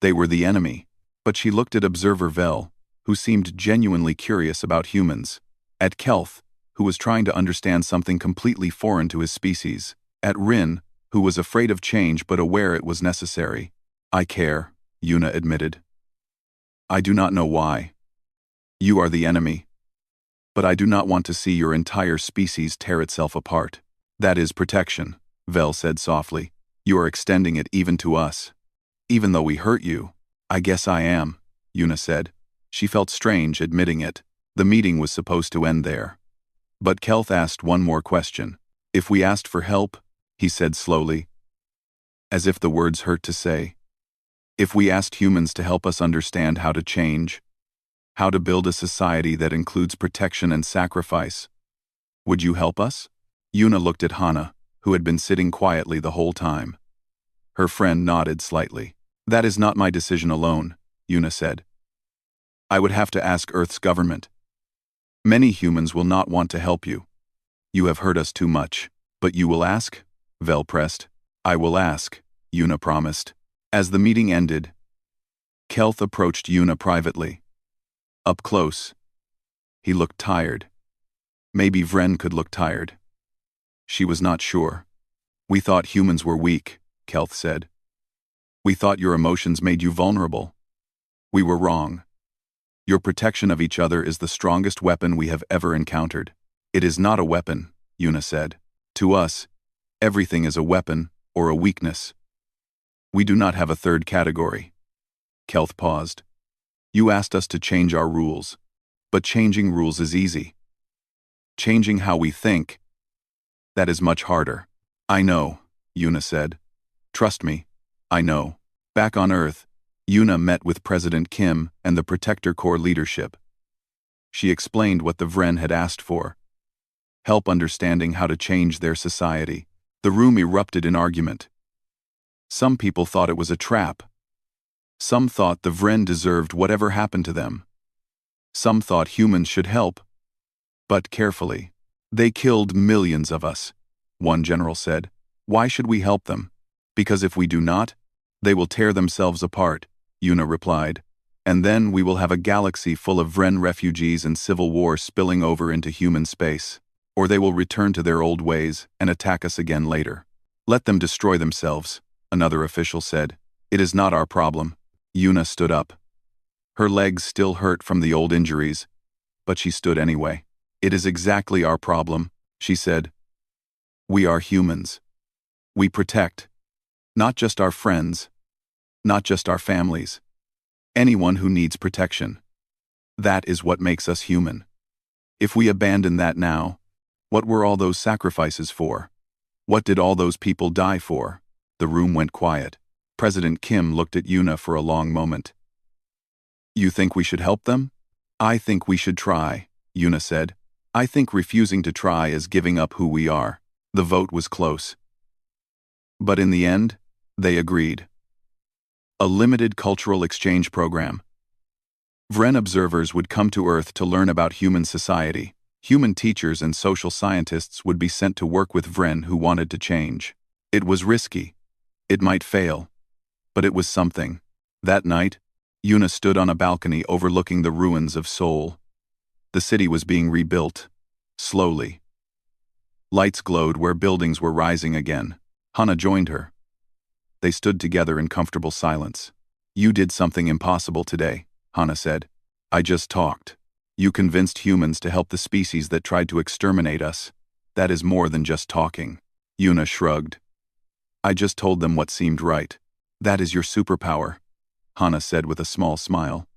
They were the enemy. But she looked at Observer Vel, who seemed genuinely curious about humans, at Kelth, who was trying to understand something completely foreign to his species, at Rin, who was afraid of change but aware it was necessary. I care, Yuna admitted. I do not know why. You are the enemy. But I do not want to see your entire species tear itself apart. That is protection, Vel said softly. You are extending it even to us. Even though we hurt you. I guess I am, Yuna said. She felt strange admitting it. The meeting was supposed to end there. But Kelth asked one more question. If we asked for help, he said slowly, as if the words hurt to say. If we asked humans to help us understand how to change, how to build a society that includes protection and sacrifice, would you help us? Yuna looked at Hana, who had been sitting quietly the whole time. Her friend nodded slightly. That is not my decision alone, Yuna said. I would have to ask Earth's government. Many humans will not want to help you. You have hurt us too much. But you will ask? Vel pressed. I will ask, Yuna promised. As the meeting ended, Kelth approached Yuna privately. Up close. He looked tired. Maybe Vren could look tired. She was not sure. We thought humans were weak, Kelth said. We thought your emotions made you vulnerable. We were wrong. Your protection of each other is the strongest weapon we have ever encountered. It is not a weapon, Yuna said. To us, everything is a weapon or a weakness. We do not have a third category. Kelth paused. You asked us to change our rules, but changing rules is easy. Changing how we think, that is much harder. I know, Yuna said. Trust me, I know. Back on Earth, Yuna met with President Kim and the Protector Corps leadership. She explained what the Vren had asked for. Help understanding how to change their society. The room erupted in argument. Some people thought it was a trap. Some thought the Vren deserved whatever happened to them. Some thought humans should help. But carefully. They killed millions of us, one general said. Why should we help them? Because if we do not, they will tear themselves apart, Yuna replied. And then we will have a galaxy full of Vren refugees and civil war spilling over into human space. Or they will return to their old ways and attack us again later. Let them destroy themselves, another official said. It is not our problem. Yuna stood up. Her legs still hurt from the old injuries, but she stood anyway. It is exactly our problem, she said. We are humans. We protect. Not just our friends. Not just our families. Anyone who needs protection. That is what makes us human. If we abandon that now, what were all those sacrifices for? What did all those people die for? The room went quiet. President Kim looked at Yuna for a long moment. You think we should help them? I think we should try, Yuna said. I think refusing to try is giving up who we are. The vote was close. But in the end, they agreed. A limited cultural exchange program. Vren observers would come to Earth to learn about human society. Human teachers and social scientists would be sent to work with Vren who wanted to change. It was risky. It might fail. But it was something. That night, Yuna stood on a balcony overlooking the ruins of Seoul. The city was being rebuilt, slowly. Lights glowed where buildings were rising again. Hana joined her. They stood together in comfortable silence. "You did something impossible today," Hana said. "I just talked. You convinced humans to help the species that tried to exterminate us. That is more than just talking." Yuna shrugged. "I just told them what seemed right." "That is your superpower," Hana said with a small smile.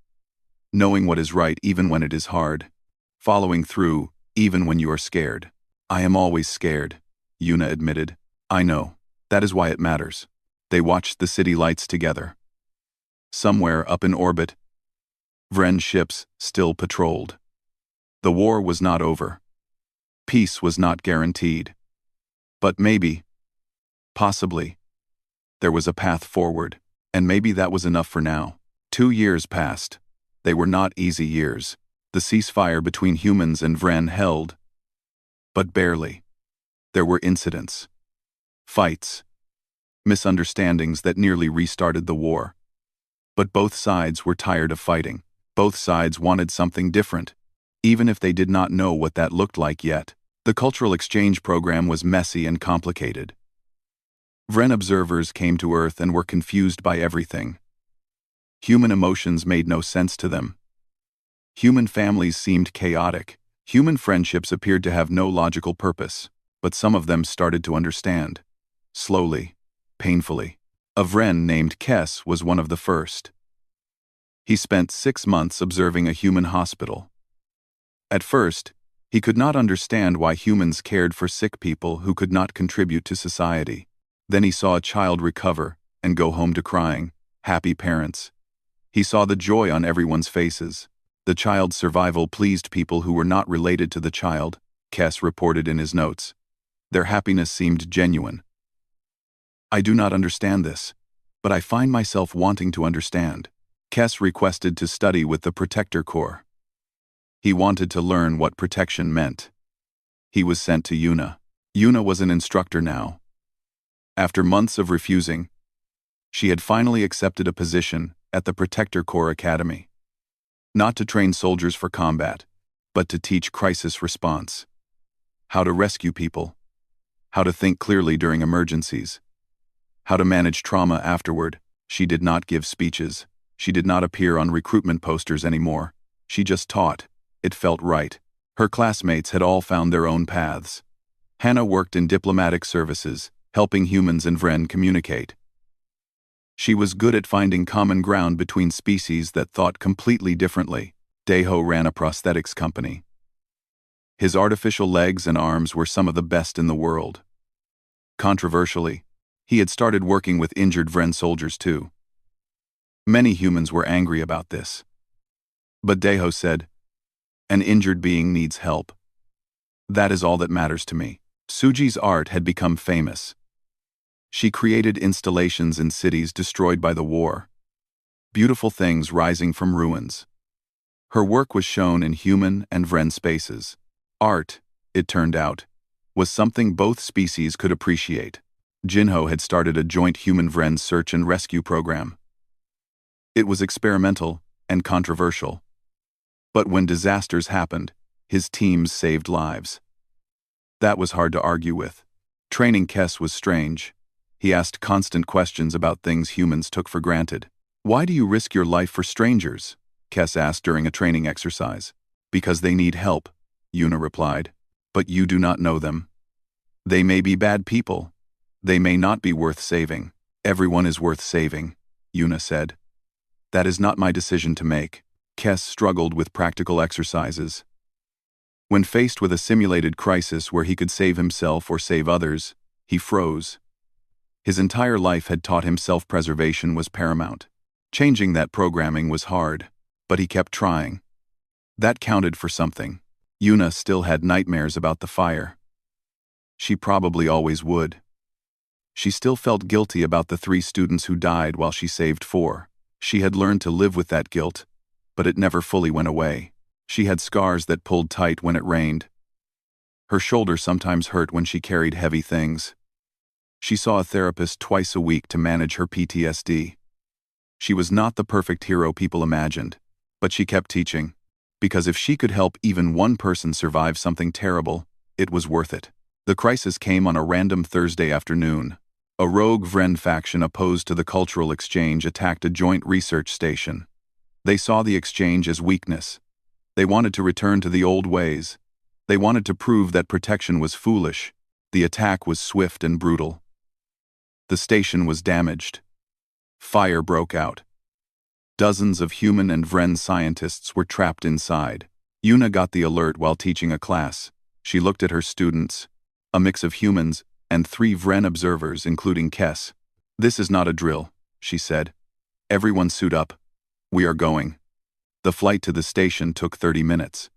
"Knowing what is right even when it is hard. Following through, even when you are scared." "I am always scared," Yuna admitted. "I know. That is why it matters." They watched the city lights together. Somewhere up in orbit, Vren ships still patrolled. The war was not over. Peace was not guaranteed. But maybe, possibly, there was a path forward, and maybe that was enough for now. 2 years passed. They were not easy years. The ceasefire between humans and Vren held, but barely. There were incidents, fights, misunderstandings that nearly restarted the war. But both sides were tired of fighting. Both sides wanted something different, even if they did not know what that looked like yet. The cultural exchange program was messy and complicated. Vren observers came to Earth and were confused by everything. Human emotions made no sense to them. Human families seemed chaotic. Human friendships appeared to have no logical purpose, but some of them started to understand. Slowly, painfully. A Vren named Kes was one of the first. He spent 6 months observing a human hospital. At first, he could not understand why humans cared for sick people who could not contribute to society. Then he saw a child recover and go home to crying, happy parents. He saw the joy on everyone's faces. The child's survival pleased people who were not related to the child, Kes reported in his notes. Their happiness seemed genuine. "I do not understand this, but I find myself wanting to understand." Kes requested to study with the Protector Corps. He wanted to learn what protection meant. He was sent to Yuna. Yuna was an instructor now. After months of refusing, she had finally accepted a position at the Protector Corps Academy. Not to train soldiers for combat, but to teach crisis response. How to rescue people. How to think clearly during emergencies. How to manage trauma afterward. She did not give speeches. She did not appear on recruitment posters anymore. She just taught. It felt right. Her classmates had all found their own paths. Hana worked in diplomatic services, helping humans and Vren communicate. She was good at finding common ground between species that thought completely differently. Daeho ran a prosthetics company. His artificial legs and arms were some of the best in the world. Controversially, he had started working with injured Vren soldiers too. Many humans were angry about this. But Daeho said, "An injured being needs help. That is all that matters to me." Suji's art had become famous. She created installations in cities destroyed by the war. Beautiful things rising from ruins. Her work was shown in human and Vren spaces. Art, it turned out, was something both species could appreciate. Jinho had started a joint human-Vren search and rescue program. It was experimental and controversial. But when disasters happened, his teams saved lives. That was hard to argue with. Training Kes was strange. He asked constant questions about things humans took for granted. "Why do you risk your life for strangers?" Kes asked during a training exercise. "Because they need help," Yuna replied. "But you do not know them. They may be bad people. They may not be worth saving." "Everyone is worth saving," Yuna said. "That is not my decision to make." Kes struggled with practical exercises. When faced with a simulated crisis where he could save himself or save others, he froze. His entire life had taught him self-preservation was paramount. Changing that programming was hard, but he kept trying. That counted for something. Yuna still had nightmares about the fire. She probably always would. She still felt guilty about the 3 students who died while she saved 4. She had learned to live with that guilt, but it never fully went away. She had scars that pulled tight when it rained. Her shoulder sometimes hurt when she carried heavy things. She saw a therapist twice a week to manage her PTSD. She was not the perfect hero people imagined, but she kept teaching. Because if she could help even one person survive something terrible, it was worth it. The crisis came on a random Thursday afternoon. A rogue Vren faction opposed to the cultural exchange attacked a joint research station. They saw the exchange as weakness. They wanted to return to the old ways. They wanted to prove that protection was foolish. The attack was swift and brutal. The station was damaged. Fire broke out. Dozens of human and Vren scientists were trapped inside. Yuna got the alert while teaching a class. She looked at her students, a mix of humans and 3 Vren observers, including Kes. "This is not a drill," she said. "Everyone suit up. We are going." The flight to the station took 30 minutes.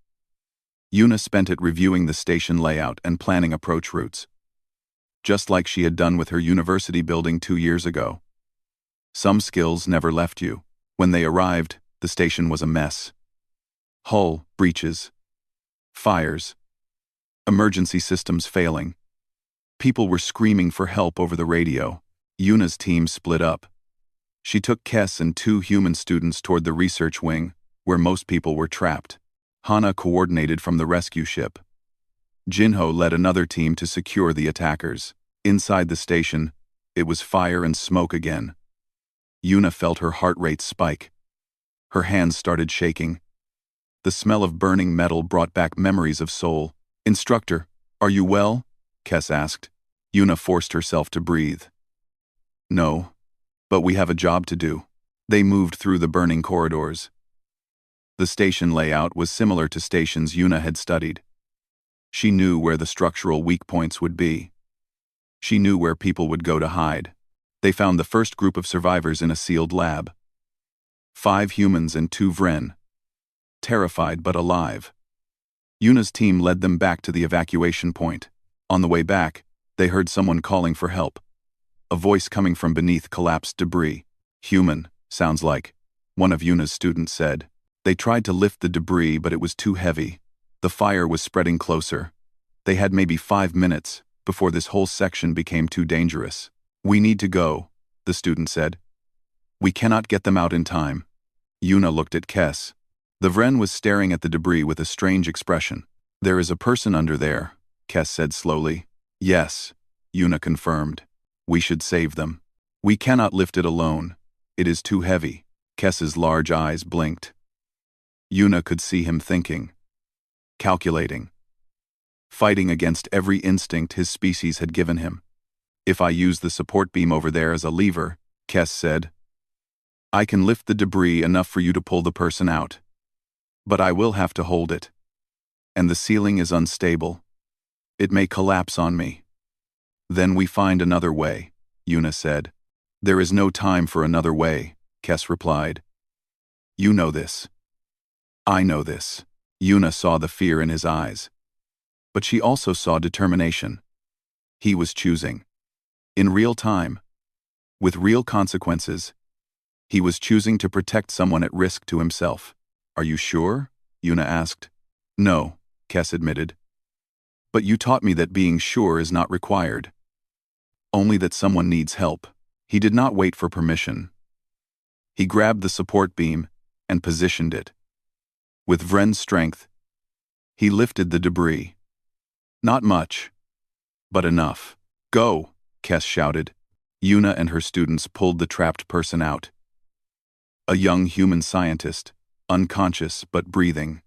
Yuna spent it reviewing the station layout and planning approach routes. Just like she had done with her university building 2 years ago. Some skills never left you. When they arrived, the station was a mess. Hull breaches. Fires. Emergency systems failing. People were screaming for help over the radio. Yuna's team split up. She took Kes and 2 human students toward the research wing, where most people were trapped. Hana coordinated from the rescue ship. Jinho led another team to secure the attackers. Inside the station, it was fire and smoke again. Yuna felt her heart rate spike. Her hands started shaking. The smell of burning metal brought back memories of Seoul. "Instructor, are you well?" Kes asked. Yuna forced herself to breathe. "No, but we have a job to do." They moved through the burning corridors. The station layout was similar to stations Yuna had studied. She knew where the structural weak points would be. She knew where people would go to hide. They found the first group of survivors in a sealed lab. 5 humans and 2 Vren. Terrified but alive. Yuna's team led them back to the evacuation point. On the way back, they heard someone calling for help. A voice coming from beneath collapsed debris. "Human, sounds like," one of Yuna's students said. They tried to lift the debris, but it was too heavy. The fire was spreading closer. They had maybe 5 minutes before this whole section became too dangerous. "We need to go," the student said. "We cannot get them out in time." Yuna looked at Kes. The Vren was staring at the debris with a strange expression. "There is a person under there," Kes said slowly. "Yes," Yuna confirmed. "We should save them. We cannot lift it alone. It is too heavy." Kes's large eyes blinked. Yuna could see him thinking. Calculating. Fighting against every instinct his species had given him. "If I use the support beam over there as a lever," Kes said, "I can lift the debris enough for you to pull the person out. But I will have to hold it. And the ceiling is unstable. It may collapse on me." "Then we find another way," Yuna said. "There is no time for another way," Kes replied. "You know this. I know this." Yuna saw the fear in his eyes. But she also saw determination. He was choosing. In real time. With real consequences. He was choosing to protect someone at risk to himself. "Are you sure?" Yuna asked. "No," Kes admitted. "But you taught me that being sure is not required. Only that someone needs help." He did not wait for permission. He grabbed the support beam and positioned it. With Vren's strength, he lifted the debris. Not much, but enough. "Go," Kes shouted. Yuna and her students pulled the trapped person out. A young human scientist, unconscious but breathing.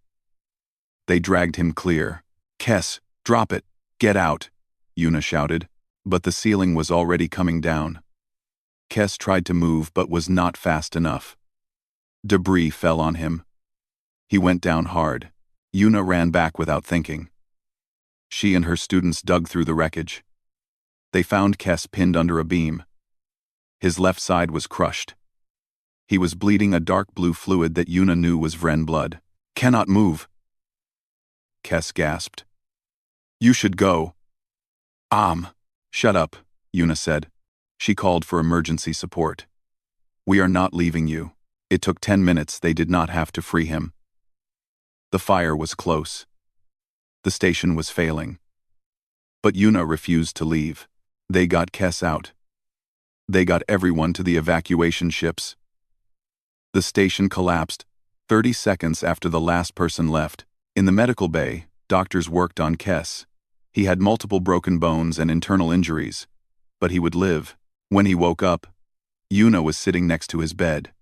They dragged him clear. "Kes, drop it, get out," Yuna shouted, but the ceiling was already coming down. Kes tried to move but was not fast enough. Debris fell on him. He went down hard. Yuna ran back without thinking. She and her students dug through the wreckage. They found Kes pinned under a beam. His left side was crushed. He was bleeding a dark blue fluid that Yuna knew was Vren blood. "Cannot move," Kes gasped. "You should go." Shut up," Yuna said. She called for emergency support. "We are not leaving you." It took 10 minutes. They did not have to free him. The fire was close. The station was failing. But Yuna refused to leave. They got Kes out. They got everyone to the evacuation ships. The station collapsed, 30 seconds after the last person left. In the medical bay, doctors worked on Kes. He had multiple broken bones and internal injuries, but he would live. When he woke up, Yuna was sitting next to his bed.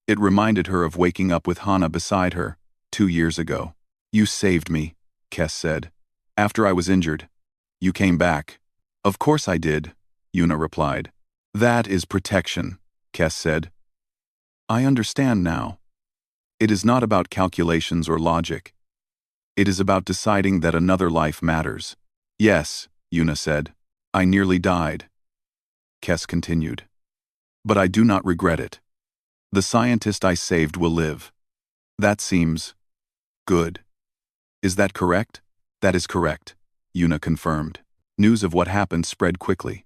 It reminded her of waking up with Hana beside her, 2 years ago. "You saved me," Kes said. "After I was injured. You came back." "Of course I did," Yuna replied. "That is protection," Kes said. "I understand now. It is not about calculations or logic. It is about deciding that another life matters." "Yes," Yuna said. "I nearly died." Kes continued. "But I do not regret it. The scientist I saved will live. That seems good." "Is that correct?" "That is correct," Yuna confirmed. News of what happened spread quickly.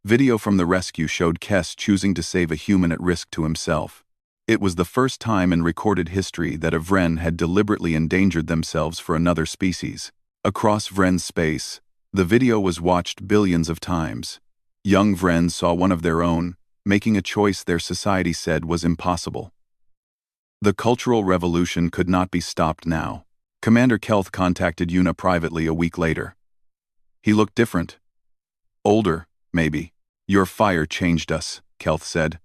Video from the rescue showed Kes choosing to save a human at risk to himself. It was the first time in recorded history that a Vren had deliberately endangered themselves for another species. Across Vren's space, the video was watched billions of times. Young Vrens saw one of their own, making a choice their society said was impossible. The cultural revolution could not be stopped now. Commander Kelth contacted Yuna privately a week later. He looked different. Older, maybe. "Your fire changed us," Kelth said.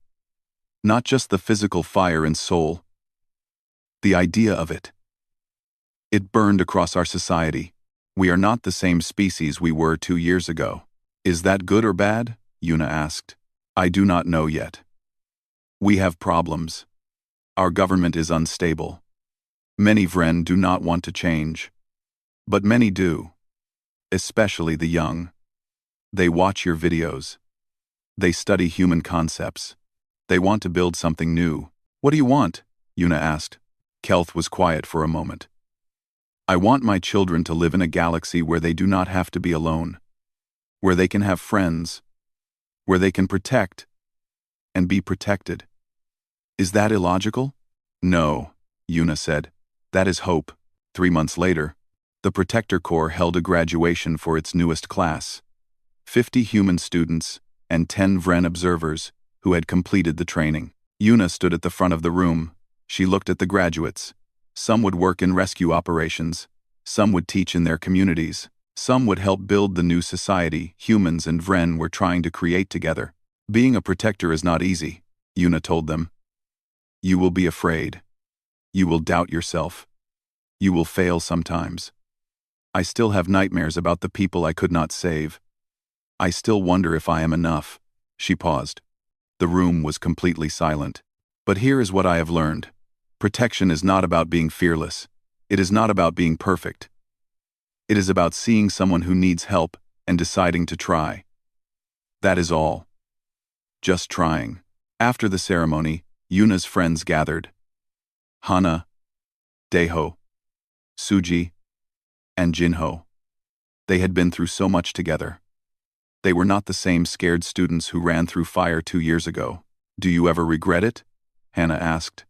"Not just the physical fire and soul. The idea of it. It burned across our society. We are not the same species we were 2 years ago." "Is that good or bad?" Yuna asked. "I do not know yet. We have problems. Our government is unstable. Many Vren do not want to change. But many do. Especially the young. They watch your videos. They study human concepts. They want to build something new." "What do you want?" Yuna asked. Kelth was quiet for a moment. "I want my children to live in a galaxy where they do not have to be alone. Where they can have friends. Where they can protect. And be protected." "Is that illogical?" "No," Yuna said. "That is hope." 3 months later, the Protector Corps held a graduation for its newest class. 50 human students and 10 Vren observers who had completed the training. Yuna stood at the front of the room. She looked at the graduates. Some would work in rescue operations. Some would teach in their communities. Some would help build the new society humans and Vren were trying to create together. "Being a protector is not easy," Yuna told them. "You will be afraid. You will doubt yourself. You will fail sometimes. I still have nightmares about the people I could not save. I still wonder if I am enough." She paused. The room was completely silent. "But here is what I have learned. Protection is not about being fearless. It is not about being perfect. It is about seeing someone who needs help and deciding to try. That is all. Just trying." After the ceremony, Yuna's friends gathered. Hana, Daeho, Suji, and Jinho. They had been through so much together. They were not the same scared students who ran through fire 2 years ago. "Do you ever regret it?" Hana asked.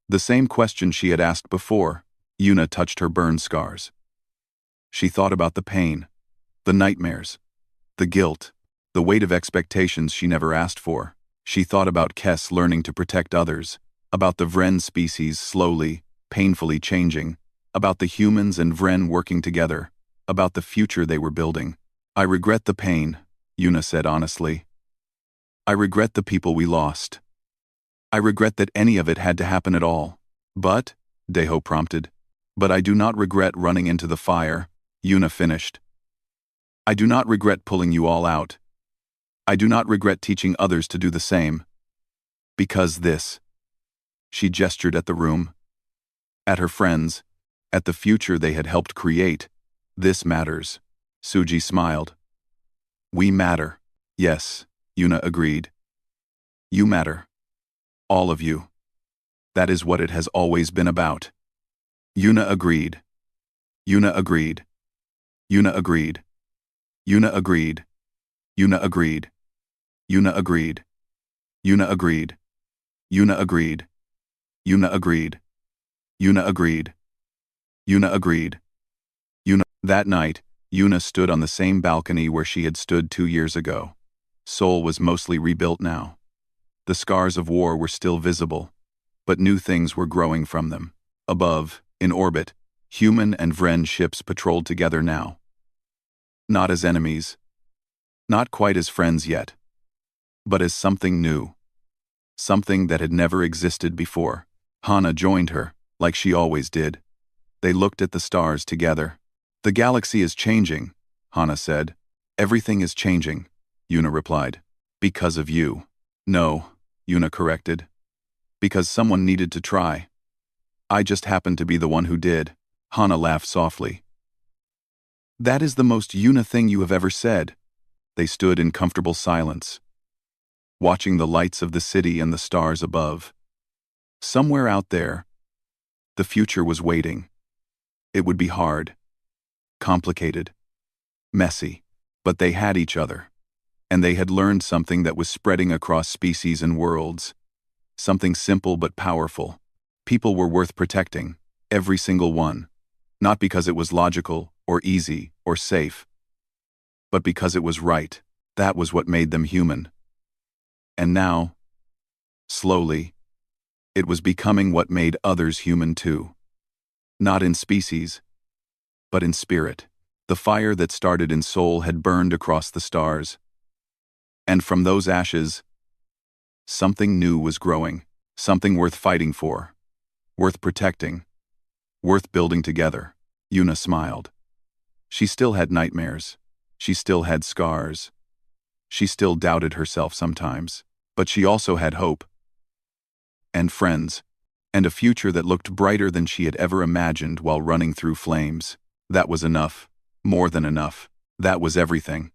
The same question she had asked before. Yuna touched her burn scars. She thought about the pain, the nightmares, the guilt, the weight of expectations she never asked for. She thought about Kes learning to protect others, about the Vren species slowly, painfully changing, about the humans and Vren working together, about the future they were building. "I regret the pain," Yuna said honestly. "I regret the people we lost. I regret that any of it had to happen at all." "But," Daeho prompted. "But I do not regret running into the fire," Yuna finished. "I do not regret pulling you all out. I do not regret teaching others to do the same. Because this." She gestured at the room. At her friends. At the future they had helped create. "This matters." Suji smiled. "We matter." "Yes," Yuna agreed. "You matter. All of you. That is what it has always been about." Yuna agreed. Yuna agreed. Yuna agreed. Yuna agreed. Yuna agreed. Yuna agreed. Yuna agreed. Yuna agreed. Yuna agreed. Yuna agreed. Yuna agreed. Yuna. That night, Yuna stood on the same balcony where she had stood 2 years ago. Seoul was mostly rebuilt now. The scars of war were still visible, but new things were growing from them. Above, in orbit, human and Vren ships patrolled together now. Not as enemies, not quite as friends yet, but as something new. Something that had never existed before. Hana joined her, like she always did. They looked at the stars together. "The galaxy is changing," Hana said. "Everything is changing," Yuna replied. "Because of you." "No," Yuna corrected. "Because someone needed to try. I just happened to be the one who did." Hana laughed softly. "That is the most Yuna thing you have ever said." They stood in comfortable silence, watching the lights of the city and the stars above. Somewhere out there, the future was waiting. It would be hard, complicated, messy, but they had each other. And they had learned something that was spreading across species and worlds. Something simple but powerful. People were worth protecting, every single one. Not because it was logical, or easy, or safe, but because it was right. That was what made them human. And now, slowly, it was becoming what made others human too. Not in species, but in spirit. The fire that started in soul had burned across the stars. And from those ashes, something new was growing. Something worth fighting for, worth protecting, worth building together. Yuna smiled. She still had nightmares. She still had scars. She still doubted herself sometimes. But she also had hope. And friends. And a future that looked brighter than she had ever imagined while running through flames. That was enough. More than enough. That was everything.